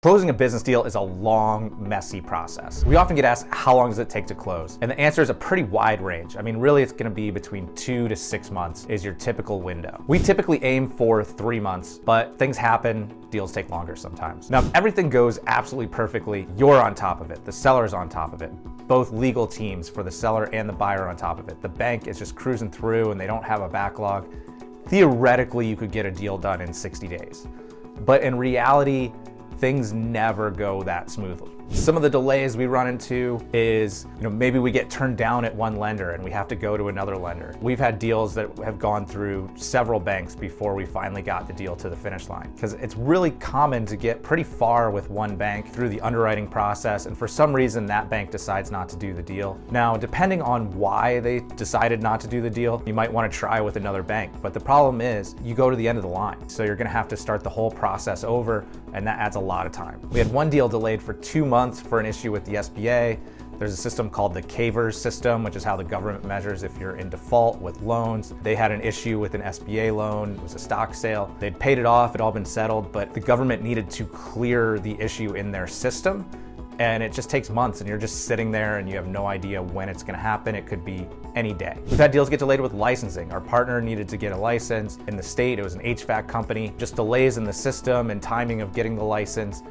Closing a business deal is a long, messy process. We often get asked, how long does it take to close? And the answer is a pretty wide range. I mean, really, it's gonna be between 2 to 6 months is your typical window. We typically aim for 3 months, but things happen, deals take longer sometimes. Now, if everything goes absolutely perfectly, you're on top of it, the seller's on top of it. Both legal teams for the seller and the buyer are on top of it. The bank is just cruising through and they don't have a backlog. Theoretically, you could get a deal done in 60 days. But in reality, things never go that smoothly. Some of the delays we run into is, maybe we get turned down at one lender and we have to go to another lender. We've had deals that have gone through several banks before we finally got the deal to the finish line. Because it's really common to get pretty far with one bank through the underwriting process, and for some reason that bank decides not to do the deal. Now, depending on why they decided not to do the deal, you might want to try with another bank. But the problem is, you go to the end of the line. So you're gonna have to start the whole process over, and that adds a lot of time. We had one deal delayed for 2 months for an issue with the SBA. There's a system called the CAVERS system, which is how the government measures if you're in default with loans. They had an issue with an SBA loan. It was a stock sale. They'd paid it off, it all been settled, but the government needed to clear the issue in their system. And it just takes months and you're just sitting there and you have no idea when it's gonna happen. It could be any day. We've had deals get delayed with licensing. Our partner needed to get a license in the state. It was an HVAC company. Just delays in the system and timing of getting the license,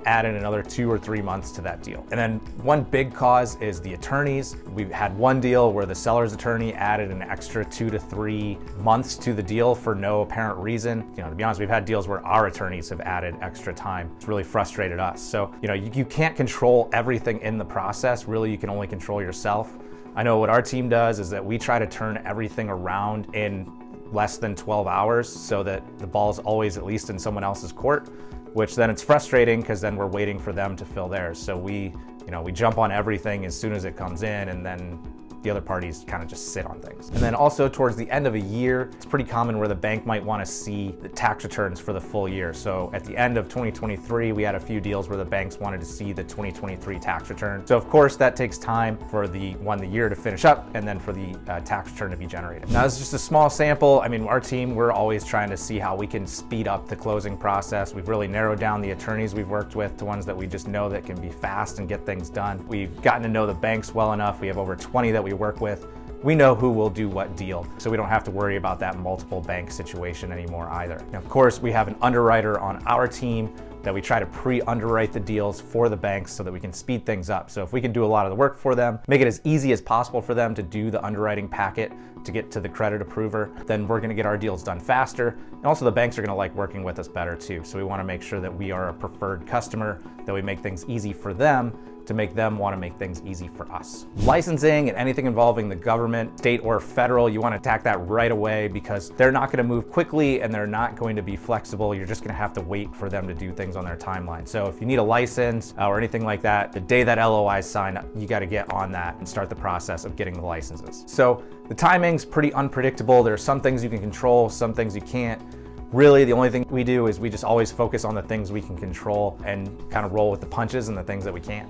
added another 2 or 3 months to that deal. And then one big cause is the attorneys. We've had one deal where the seller's attorney added an extra 2 to 3 months to the deal for no apparent reason. To be honest, we've had deals where our attorneys have added extra time. It's really frustrated us. So, you can't control everything in the process. Really, you can only control yourself. I know what our team does is that we try to turn everything around in less than 12 hours so that the ball's always at least in someone else's court, which then it's frustrating because then we're waiting for them to fill theirs. So we jump on everything as soon as it comes in, and then the other parties kind of just sit on things. And then also towards the end of a year, it's pretty common where the bank might want to see the tax returns for the full year. So at the end of 2023, we had a few deals where the banks wanted to see the 2023 tax return. So of course that takes time for the year to finish up and then for the tax return to be generated. Now, this is just a small sample. I mean, our team, we're always trying to see how we can speed up the closing process. We've really narrowed down the attorneys we've worked with to ones that we just know that can be fast and get things done. We've gotten to know the banks well enough. We have over 20 that we work with. We know who will do what deal, so we don't have to worry about that multiple bank situation anymore either. Now, of course, we have an underwriter on our team that we try to pre-underwrite the deals for the banks so that we can speed things up. So if we can do a lot of the work for them, make it as easy as possible for them to do the underwriting packet to get to the credit approver, then we're gonna get our deals done faster. And also the banks are gonna like working with us better too. So we wanna make sure that we are a preferred customer, that we make things easy for them to make them want to make things easy for us. Licensing and anything involving the government, state or federal, you want to attack that right away because they're not going to move quickly and they're not going to be flexible. You're just going to have to wait for them to do things on their timeline. So if you need a license or anything like that, the day that LOI is signed, you got to get on that and start the process of getting the licenses. So the timing's pretty unpredictable. There are some things you can control, some things you can't. Really, the only thing we do is we just always focus on the things we can control and kind of roll with the punches and the things that we can't.